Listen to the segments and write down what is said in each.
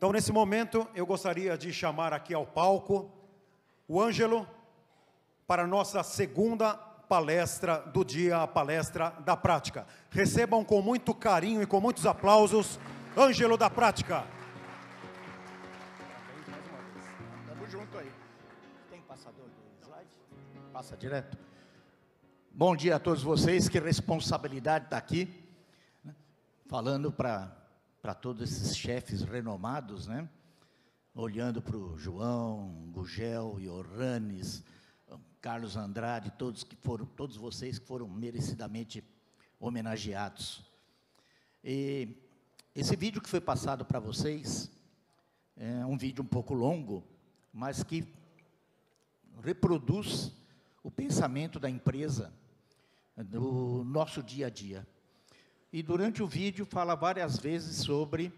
Então, nesse momento, eu gostaria de chamar aqui ao palco o Ângelo para a nossa segunda palestra do dia, a palestra da prática. Recebam com muito carinho e com muitos aplausos, Ângelo da Prática. Estamos juntos aí. Tem passador do slide? Passa direto. Bom dia a todos vocês, que responsabilidade estar aqui, né? Falando para todos esses chefes renomados, né? Olhando para o João, Gugel, Ioannis, Carlos Andrade, todos vocês que foram merecidamente homenageados. E esse vídeo que foi passado para vocês é um vídeo um pouco longo, mas que reproduz o pensamento da empresa do nosso dia a dia. E durante o vídeo fala várias vezes sobre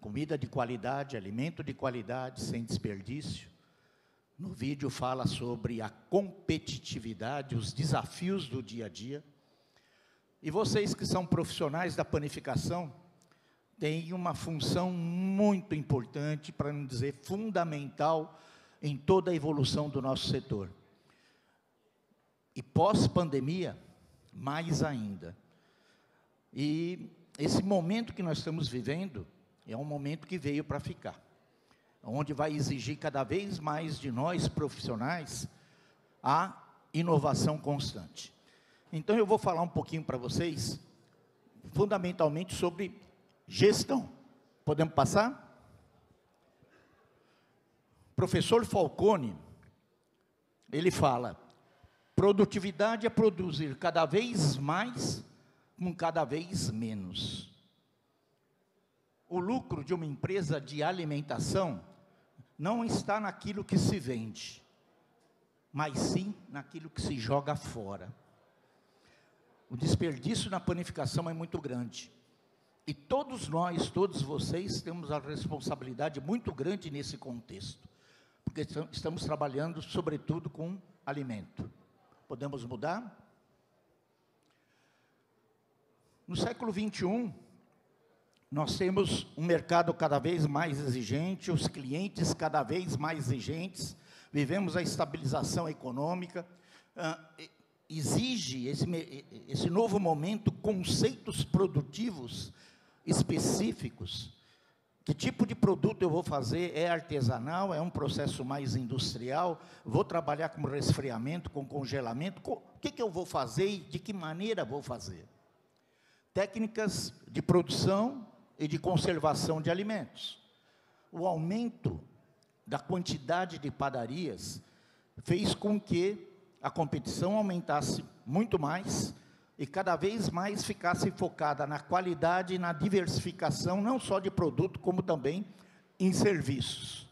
comida de qualidade, alimento de qualidade, sem desperdício. No vídeo fala sobre a competitividade, os desafios do dia a dia. E vocês que são profissionais da panificação, têm uma função muito importante, para não dizer fundamental, em toda a evolução do nosso setor. E pós-pandemia, mais ainda. E esse momento que nós estamos vivendo, é um momento que veio para ficar, onde vai exigir cada vez mais de nós, profissionais, a inovação constante. Então, eu vou falar um pouquinho para vocês, fundamentalmente, sobre gestão. Podemos passar? Professor Falcone, ele fala, produtividade é produzir cada vez mais, com cada vez menos. O lucro de uma empresa de alimentação não está naquilo que se vende, mas sim naquilo que se joga fora. O desperdício na panificação é muito grande. E todos nós, todos vocês, temos a responsabilidade muito grande nesse contexto, porque estamos trabalhando, sobretudo, com alimento. Podemos mudar? No século XXI, nós temos um mercado cada vez mais exigente, os clientes cada vez mais exigentes, vivemos a estabilização econômica, exige esse novo momento conceitos produtivos específicos. Que tipo de produto eu vou fazer? É artesanal? É um processo mais industrial? Vou trabalhar com resfriamento, com congelamento? O que eu vou fazer e de que maneira vou fazer? Técnicas de produção e de conservação de alimentos. O aumento da quantidade de padarias fez com que a competição aumentasse muito mais e cada vez mais ficasse focada na qualidade e na diversificação, não só de produto, como também em serviços.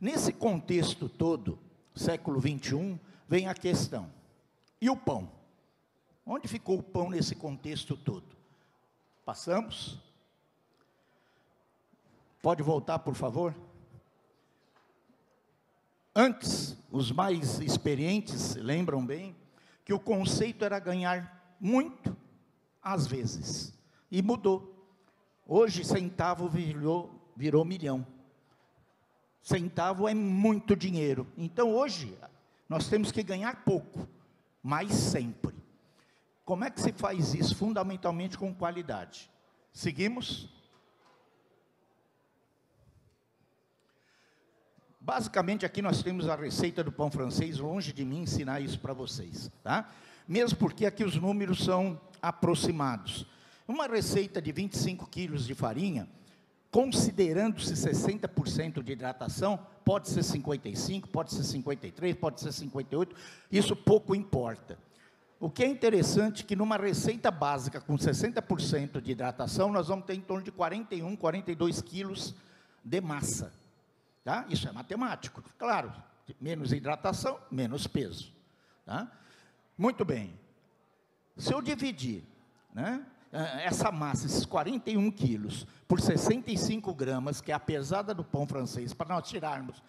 Nesse contexto todo, século XXI, vem a questão, e o pão? Onde ficou o pão nesse contexto todo? Passamos? Pode voltar, por favor? Antes, os mais experientes lembram bem que o conceito era ganhar muito, às vezes, e mudou. Hoje, centavo virou milhão. Centavo é muito dinheiro. Então, hoje, nós temos que ganhar pouco, mas sempre. Como é que se faz isso? Fundamentalmente com qualidade. Seguimos? Basicamente, aqui nós temos a receita do pão francês, longe de mim ensinar isso para vocês, tá? Mesmo porque aqui os números são aproximados. Uma receita de 25 quilos de farinha, considerando-se 60% de hidratação, pode ser 55, pode ser 53, pode ser 58, isso pouco importa. O que é interessante é que numa receita básica com 60% de hidratação, nós vamos ter em torno de 41, 42 quilos de massa. Tá? Isso é matemático. Claro, menos hidratação, menos peso. Tá? Muito bem. Se eu dividir, né, essa massa, esses 41 quilos, por 65 gramas, que é a pesada do pão francês, para nós tirarmos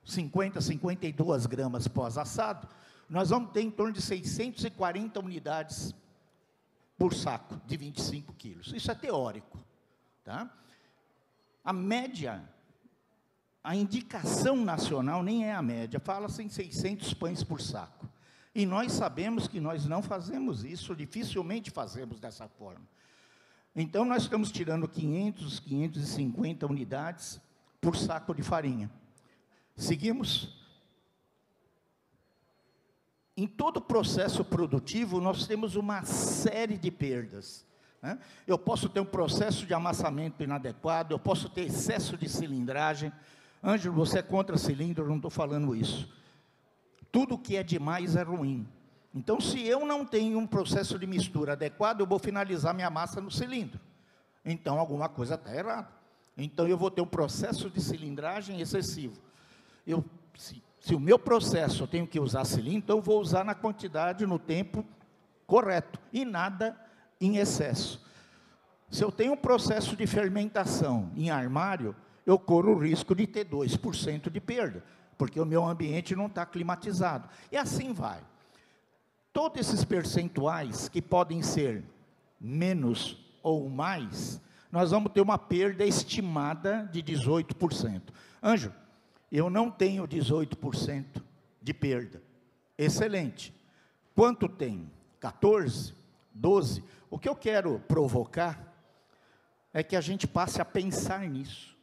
50, 52 gramas pós-assado, nós vamos ter em torno de 640 unidades por saco, de 25 quilos. Isso é teórico. Tá? A média, a indicação nacional nem é a média, fala-se em 600 pães por saco. E nós sabemos que nós não fazemos isso, dificilmente fazemos dessa forma. Então, nós estamos tirando 500, 550 unidades por saco de farinha. Seguimos. Em todo o processo produtivo, nós temos uma série de perdas, né? Eu posso ter um processo de amassamento inadequado, eu posso ter excesso de cilindragem. Ângelo, você é contra cilindro, eu não estou falando isso. Tudo que é demais é ruim. Então, se eu não tenho um processo de mistura adequado, eu vou finalizar minha massa no cilindro. Então, alguma coisa está errada. Então, eu vou ter um processo de cilindragem excessivo. Se o meu processo eu tenho que usar cilindro, então eu vou usar na quantidade, no tempo correto, e nada em excesso. Se eu tenho um processo de fermentação em armário, eu corro o risco de ter 2% de perda, porque o meu ambiente não está climatizado. E assim vai. Todos esses percentuais, que podem ser menos ou mais, nós vamos ter uma perda estimada de 18%. Ângelo, eu não tenho 18% de perda. Excelente. Quanto tem? 14? 12? O que eu quero provocar é que a gente passe a pensar nisso.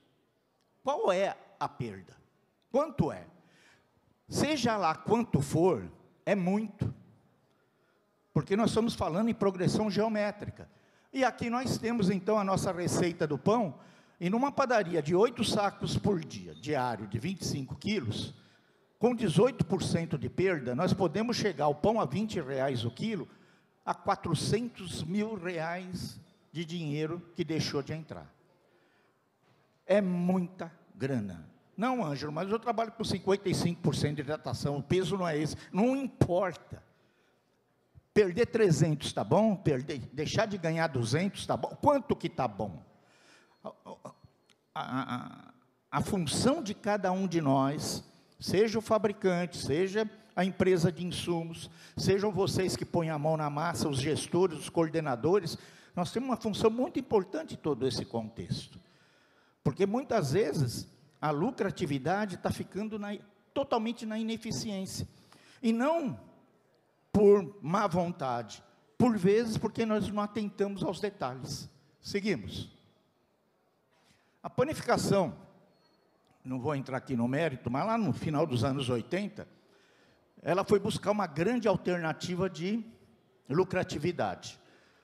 Qual é a perda? Quanto é? Seja lá quanto for, é muito. Porque nós estamos falando em progressão geométrica. E aqui nós temos, então, a nossa receita do pão. E numa padaria de 8 sacos por dia, diário, de 25 quilos, com 18% de perda, nós podemos chegar ao pão a R$20 o quilo, a R$400 mil de dinheiro que deixou de entrar. É muita grana. Não, Ângelo, mas eu trabalho com 55% de hidratação, o peso não é esse. Não importa. Perder 300 está bom? Deixar de ganhar 200 está bom? Quanto que está bom? A função de cada um de nós, seja o fabricante, seja a empresa de insumos, sejam vocês que põem a mão na massa, os gestores, os coordenadores, nós temos uma função muito importante em todo esse contexto. Porque muitas vezes a lucratividade está ficando totalmente na ineficiência. E não por má vontade, por vezes porque nós não atentamos aos detalhes. Seguimos. A panificação, não vou entrar aqui no mérito, mas lá no final dos anos 80, ela foi buscar uma grande alternativa de lucratividade.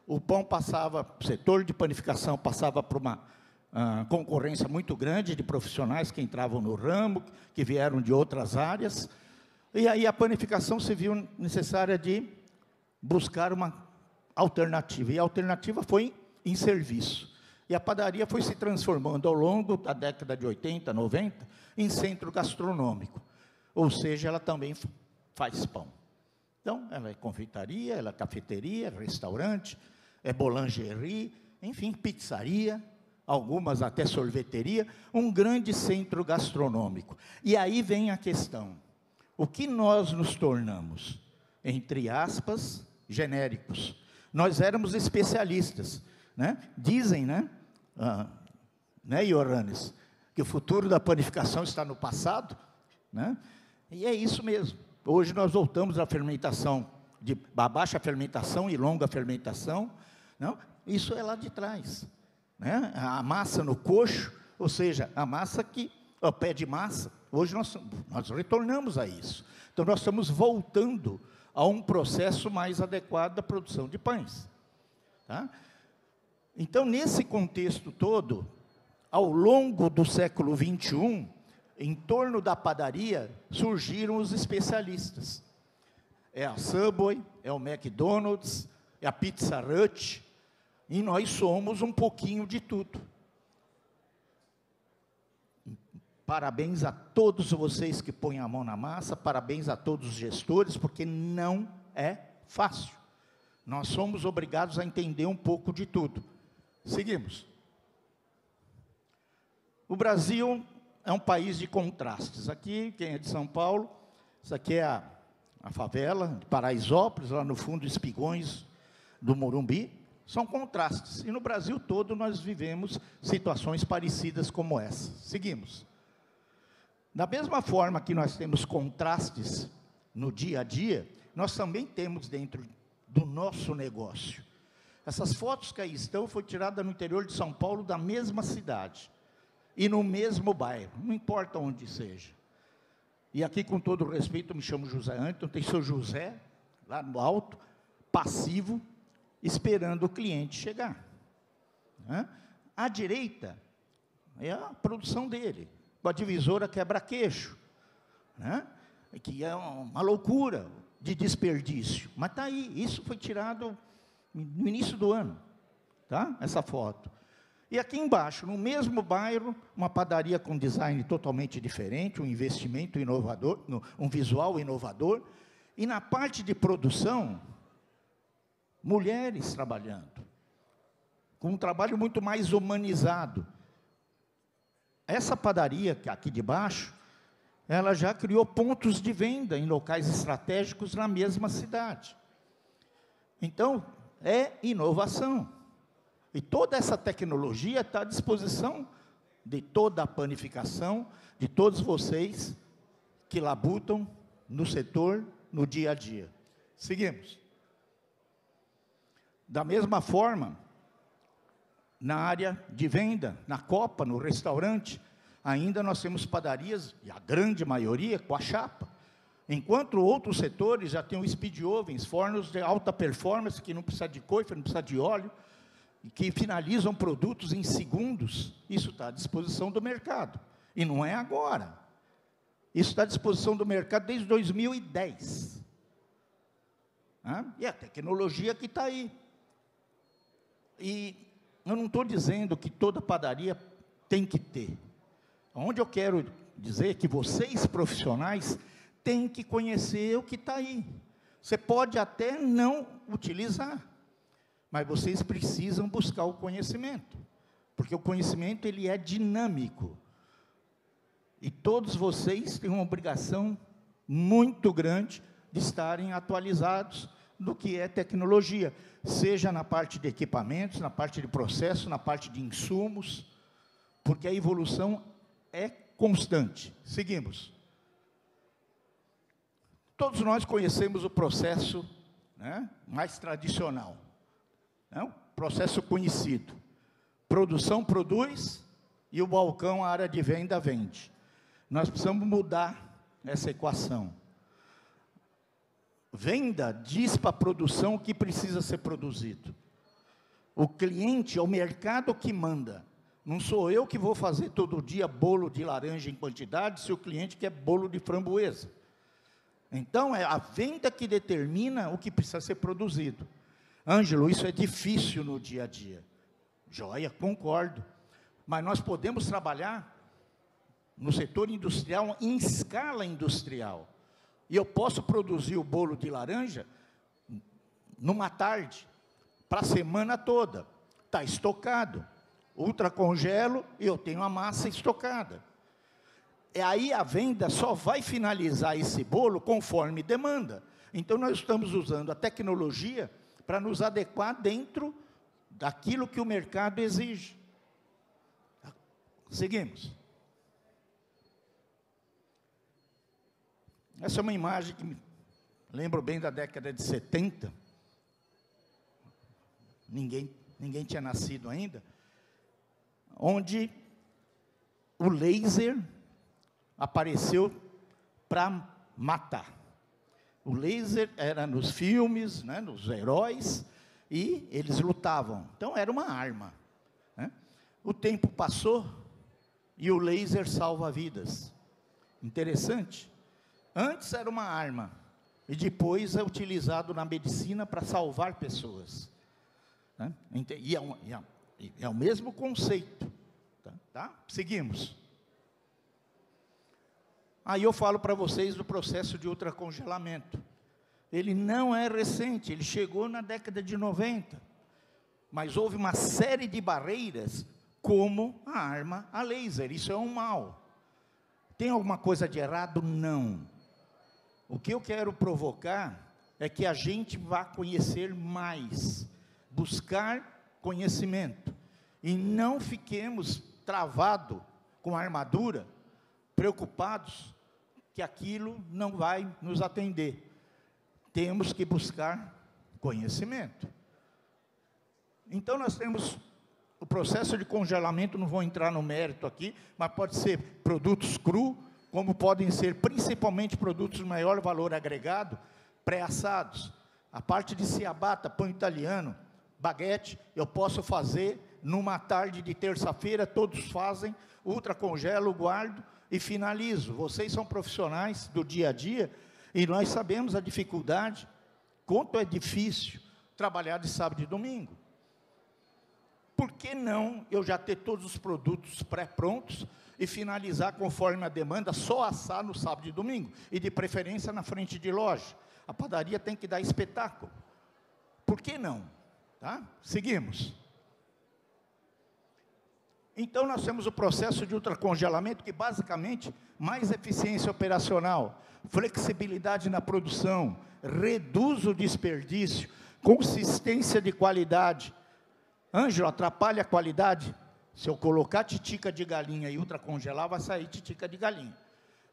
O pão passava, o setor de panificação passava por uma concorrência muito grande de profissionais que entravam no ramo, que vieram de outras áreas, e aí a panificação se viu necessária de buscar uma alternativa, e a alternativa foi em serviço. E a padaria foi se transformando ao longo da década de 80, 90, em centro gastronômico. Ou seja, ela também faz pão. Então, ela é confeitaria, ela é cafeteria, restaurante, é boulangerie, enfim, pizzaria, algumas até sorveteria, um grande centro gastronômico. E aí vem a questão, o que nós nos tornamos? Entre aspas, genéricos. Nós éramos especialistas, né? Dizem, né, Ioannis, que o futuro da panificação está no passado, né? E é isso mesmo. Hoje nós voltamos à fermentação, de baixa fermentação e longa fermentação, não? Isso é lá de trás, né? A massa no coxo, ou seja, a massa que, o pé de massa, hoje nós retornamos a isso. Então nós estamos voltando a um processo mais adequado da produção de pães, tá? Então, nesse contexto todo, ao longo do século XXI, em torno da padaria, surgiram os especialistas. É a Subway, é o McDonald's, é a Pizza Hut, e nós somos um pouquinho de tudo. Parabéns a todos vocês que põem a mão na massa, parabéns a todos os gestores, porque não é fácil. Nós somos obrigados a entender um pouco de tudo. Seguimos. O Brasil é um país de contrastes. Aqui, quem é de São Paulo, isso aqui é a favela de Paraisópolis, lá no fundo, Espigões do Morumbi, São contrastes. E no Brasil todo nós vivemos situações parecidas como essa. Seguimos. Da mesma forma que nós temos contrastes no dia a dia, nós também temos dentro do nosso negócio. Essas fotos que aí estão foi tirada no interior de São Paulo, da mesma cidade. E no mesmo bairro, não importa onde seja. E aqui, com todo respeito, me chamo José Antônio, tem seu José, lá no alto, passivo, esperando o cliente chegar. À direita é a produção dele, com a divisora quebra-queixo, que é uma loucura de desperdício. Mas está aí, isso foi tirado no início do ano, tá? Essa foto. E aqui embaixo, no mesmo bairro, uma padaria com design totalmente diferente, um investimento inovador, um visual inovador, e na parte de produção, mulheres trabalhando, com um trabalho muito mais humanizado. Essa padaria, que aqui de baixo, ela já criou pontos de venda em locais estratégicos na mesma cidade. Então, é inovação. E toda essa tecnologia está à disposição de toda a panificação, de todos vocês que labutam no setor, no dia a dia. Seguimos. Da mesma forma, na área de venda, na copa, no restaurante, ainda nós temos padarias, e a grande maioria, com a chapa. Enquanto outros setores já têm o speed ovens, fornos de alta performance, que não precisa de coifa, não precisa de óleo, e que finalizam produtos em segundos, isso está à disposição do mercado. E não é agora. Isso está à disposição do mercado desde 2010. E a tecnologia que está aí. E eu não estou dizendo que toda padaria tem que ter. Onde eu quero dizer que vocês, profissionais, têm que conhecer o que está aí. Você pode até não utilizar, mas vocês precisam buscar o conhecimento, porque o conhecimento ele é dinâmico, e todos vocês têm uma obrigação muito grande de estarem atualizados do que é tecnologia, seja na parte de equipamentos, na parte de processo, na parte de insumos, porque a evolução é constante. Seguimos. Todos nós conhecemos o processo, mais tradicional. O processo conhecido. Produção produz e o balcão, a área de venda, vende. Nós precisamos mudar essa equação. Venda diz para a produção o que precisa ser produzido. O cliente é o mercado que manda. Não sou eu que vou fazer todo dia bolo de laranja em quantidade, se o cliente quer bolo de framboesa. Então, é a venda que determina o que precisa ser produzido. Ângelo, isso é difícil no dia a dia. Joia, concordo. Mas nós podemos trabalhar no setor industrial, em escala industrial. E eu posso produzir o bolo de laranja numa tarde, para a semana toda. Está estocado. Ultracongelo e eu tenho a massa estocada. E aí a venda só vai finalizar esse bolo conforme demanda. Então nós estamos usando a tecnologia para nos adequar dentro daquilo que o mercado exige. Seguimos. Essa é uma imagem que me lembro bem da década de 70. Ninguém tinha nascido ainda. Onde o laser apareceu para matar. O laser era nos filmes, nos heróis, e eles lutavam. Então, era uma arma. O tempo passou e o laser salva vidas. Interessante. Antes era uma arma, e depois é utilizado na medicina para salvar pessoas. E é o mesmo conceito. Tá? Seguimos. Aí eu falo para vocês do processo de ultracongelamento. Ele não é recente, ele chegou na década de 90. Mas houve uma série de barreiras, como a arma a laser. Isso é um mal. Tem alguma coisa de errado? Não. O que eu quero provocar é que a gente vá conhecer mais buscar conhecimento. E não fiquemos travados com a armadura, preocupados que aquilo não vai nos atender. Temos que buscar conhecimento. Então, nós temos o processo de congelamento, não vou entrar no mérito aqui, mas pode ser produtos cru, como podem ser principalmente produtos de maior valor agregado, pré-assados. A parte de ciabatta, pão italiano, baguete, eu posso fazer numa tarde de terça-feira, todos fazem, ultracongelo, guardo e finalizo. Vocês são profissionais do dia a dia, e nós sabemos a dificuldade, quanto é difícil trabalhar de sábado e domingo. Por que não eu já ter todos os produtos pré-prontos e finalizar conforme a demanda, só assar no sábado e domingo, e de preferência na frente de loja? A padaria tem que dar espetáculo. Por que não? Tá? Seguimos. Então, nós temos o processo de ultracongelamento, que basicamente, mais eficiência operacional, flexibilidade na produção, reduz o desperdício, consistência de qualidade. Ângelo, atrapalha a qualidade? Se eu colocar titica de galinha e ultracongelar, vai sair titica de galinha.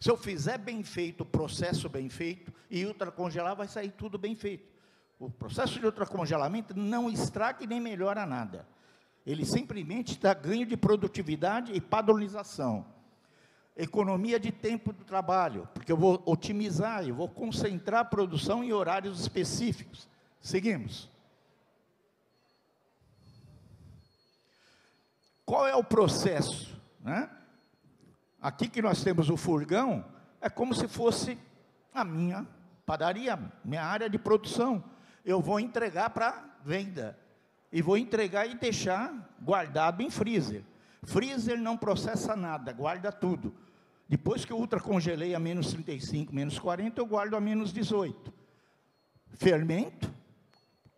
Se eu fizer bem feito, o processo bem feito, e ultracongelar, vai sair tudo bem feito. O processo de ultracongelamento não estraga e nem melhora nada. Ele simplesmente dá ganho de produtividade e padronização. Economia de tempo do trabalho, porque eu vou otimizar, eu vou concentrar a produção em horários específicos. Seguimos. Qual é o processo, né? Aqui que nós temos o furgão, é como se fosse a minha padaria, minha área de produção. Eu vou entregar para venda, e vou entregar e deixar guardado em freezer. Freezer não processa nada, guarda tudo. Depois que eu ultracongelei a menos 35, menos 40, eu guardo a menos 18. Fermento,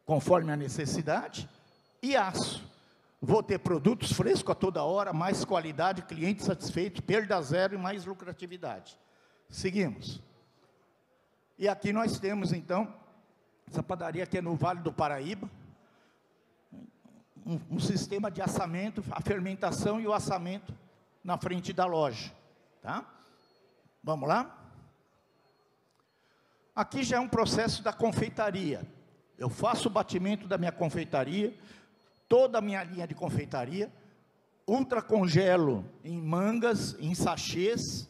conforme a necessidade, e aço. Vou ter produtos frescos a toda hora, mais qualidade, cliente satisfeito, perda zero e mais lucratividade. Seguimos. E aqui nós temos, então, essa padaria que é no Vale do Paraíba, um sistema de assamento, a fermentação e o assamento na frente da loja. Tá? Vamos lá? Aqui já é um processo da confeitaria. Eu faço o batimento da minha confeitaria, toda a minha linha de confeitaria, ultracongelo em mangas, em sachês,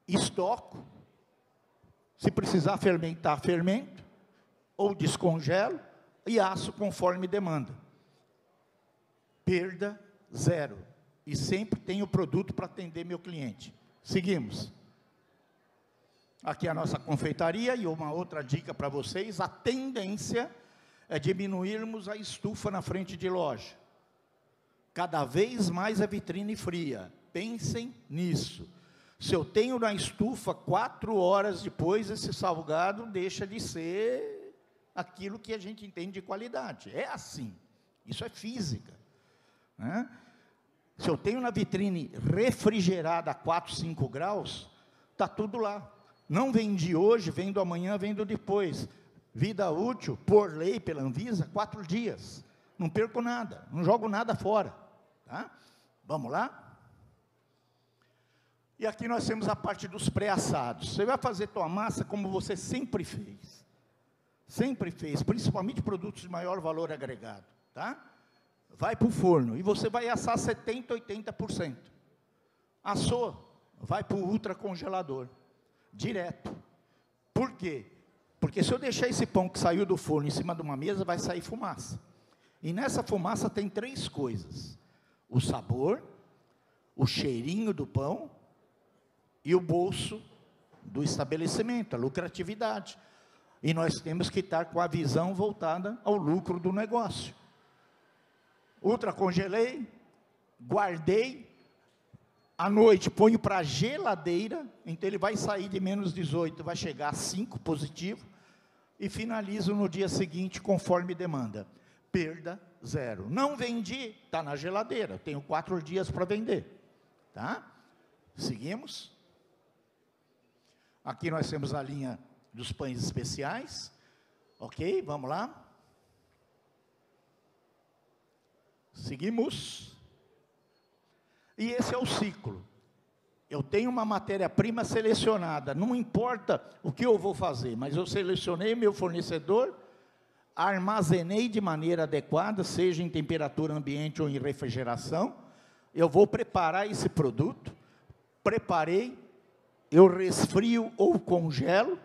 estoco, se precisar fermentar, fermento, ou descongelo, e aço conforme demanda. Perda zero. E sempre tenho produto para atender meu cliente. Seguimos. Aqui a nossa confeitaria, e uma outra dica para vocês, a tendência é diminuirmos a estufa na frente de loja. Cada vez mais a vitrine fria. Pensem nisso. Se eu tenho na estufa 4 horas depois, esse salgado deixa de ser aquilo que a gente entende de qualidade. É assim. Isso é física, né? Se eu tenho na vitrine refrigerada a 4, 5 graus, está tudo lá. Não vendi hoje, vendo amanhã, vendo depois. Vida útil, por lei, pela Anvisa, 4 dias. Não perco nada, não jogo nada fora. Tá? Vamos lá? E aqui nós temos a parte dos pré-assados. Você vai fazer tua massa como você sempre fez. Sempre fez, principalmente produtos de maior valor agregado. Tá? Vai para o forno, e você vai assar 70%, 80%. Assou, vai para o ultracongelador, direto. Por quê? Porque se eu deixar esse pão que saiu do forno em cima de uma mesa, vai sair fumaça. E nessa fumaça tem 3 coisas: o sabor, o cheirinho do pão e o bolso do estabelecimento, a lucratividade. E nós temos que estar com a visão voltada ao lucro do negócio. Ultracongelei, guardei, à noite ponho para a geladeira, então ele vai sair de menos 18, vai chegar a 5 positivo, e finalizo no dia seguinte conforme demanda. Perda zero. Não vendi, está na geladeira, tenho 4 dias para vender. Tá? Seguimos. Aqui nós temos a linha dos pães especiais. Ok, vamos lá. Seguimos. E esse é o ciclo. Eu tenho uma matéria-prima selecionada, não importa o que eu vou fazer, mas eu selecionei meu fornecedor, armazenei de maneira adequada, seja em temperatura ambiente ou em refrigeração, eu vou preparar esse produto, preparei, eu resfrio ou congelo,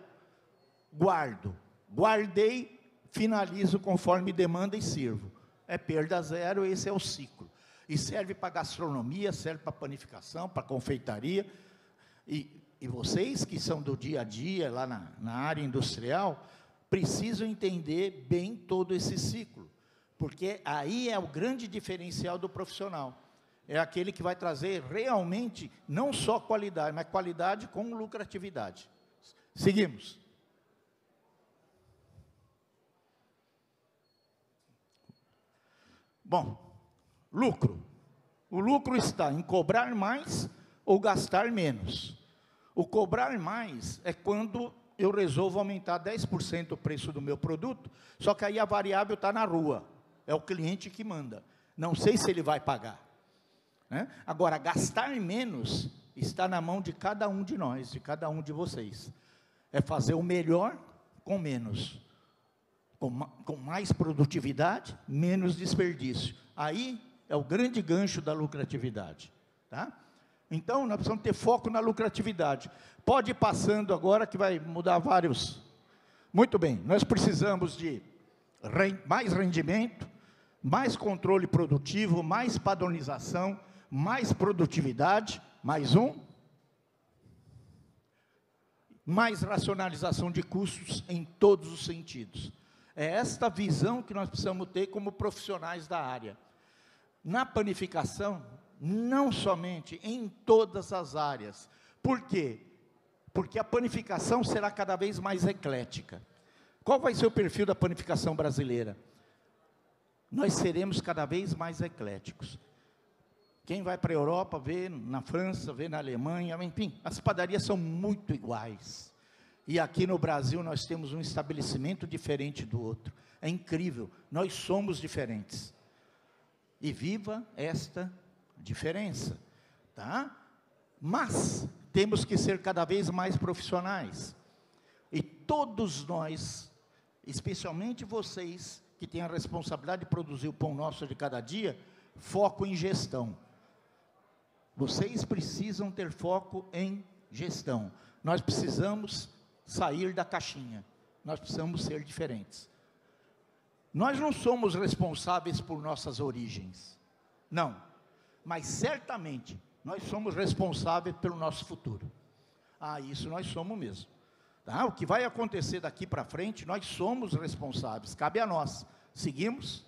guardei, finalizo conforme demanda e sirvo. É perda zero, esse é o ciclo. E serve para gastronomia, serve para panificação, para confeitaria. E vocês que são do dia a dia, lá na área industrial, precisam entender bem todo esse ciclo. Porque aí é o grande diferencial do profissional. É aquele que vai trazer realmente, não só qualidade, mas qualidade com lucratividade. Seguimos. Bom, lucro. O lucro está em cobrar mais ou gastar menos. O cobrar mais é quando eu resolvo aumentar 10% o preço do meu produto, só que aí a variável está na rua, é o cliente que manda. Não sei se ele vai pagar. Né? Agora, gastar menos está na mão de cada um de nós, de cada um de vocês. É fazer o melhor com menos. Com mais produtividade, menos desperdício. Aí é o grande gancho da lucratividade. Tá? Então, nós precisamos ter foco na lucratividade. Pode ir passando agora, que vai mudar vários. Muito bem, nós precisamos de mais rendimento, mais controle produtivo, mais padronização, mais produtividade, mais mais racionalização de custos em todos os sentidos. É esta visão que nós precisamos ter como profissionais da área. Na panificação, não somente, em todas as áreas. Por quê? Porque a panificação será cada vez mais eclética. Qual vai ser o perfil da panificação brasileira? Nós seremos cada vez mais ecléticos. Quem vai para a Europa, vê na França, vê na Alemanha, enfim, as padarias são muito iguais. E aqui no Brasil nós temos um estabelecimento diferente do outro. É incrível, nós somos diferentes. E viva esta diferença, tá? Mas temos que ser cada vez mais profissionais. E todos nós, especialmente vocês, que têm a responsabilidade de produzir o pão nosso de cada dia, foco em gestão. Vocês precisam ter foco em gestão. Nós precisamos sair da caixinha. Nós precisamos ser diferentes. Nós não somos responsáveis por nossas origens. Não. Mas certamente nós somos responsáveis pelo nosso futuro. Isso nós somos mesmo. Tá? O que vai acontecer daqui para frente, nós somos responsáveis. Cabe a nós. Seguimos?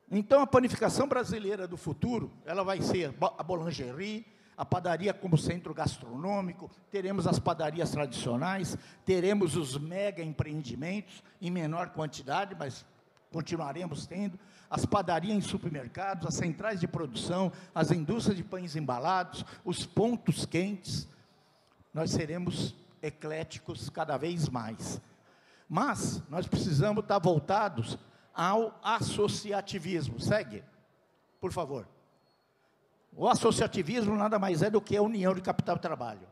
Então, a panificação brasileira do futuro, ela vai ser a boulangerie, a padaria como centro gastronômico, teremos as padarias tradicionais, teremos os mega empreendimentos, em menor quantidade, mas continuaremos tendo, as padarias em supermercados, as centrais de produção, as indústrias de pães embalados, os pontos quentes. Nós seremos ecléticos cada vez mais. Mas, nós precisamos estar voltados ao associativismo. Segue, por favor. O associativismo nada mais é do que a união de capital e trabalho.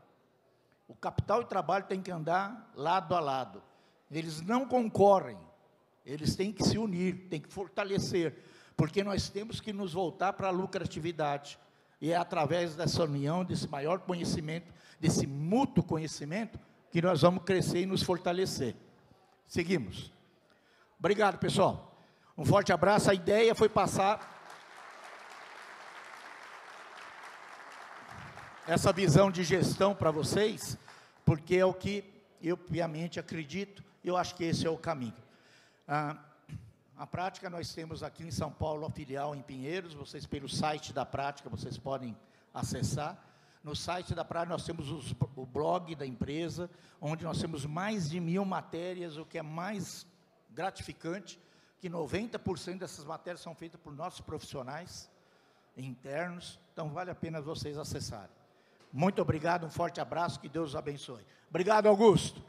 O capital e o trabalho têm que andar lado a lado. Eles não concorrem, eles têm que se unir, têm que fortalecer, porque nós temos que nos voltar para a lucratividade. E é através dessa união, desse maior conhecimento, desse mútuo conhecimento, que nós vamos crescer e nos fortalecer. Seguimos. Obrigado, pessoal. Um forte abraço. A ideia foi passar essa visão de gestão para vocês, porque é o que eu piamente acredito, e eu acho que esse é o caminho. A Prática, nós temos aqui em São Paulo a filial em Pinheiros, vocês pelo site da Prática, vocês podem acessar. No site da Prática nós temos o blog da empresa, onde nós temos mais de 1000 matérias, o que é mais gratificante, que 90% dessas matérias são feitas por nossos profissionais internos, então vale a pena vocês acessarem. Muito obrigado, um forte abraço, que Deus os abençoe. Obrigado, Augusto.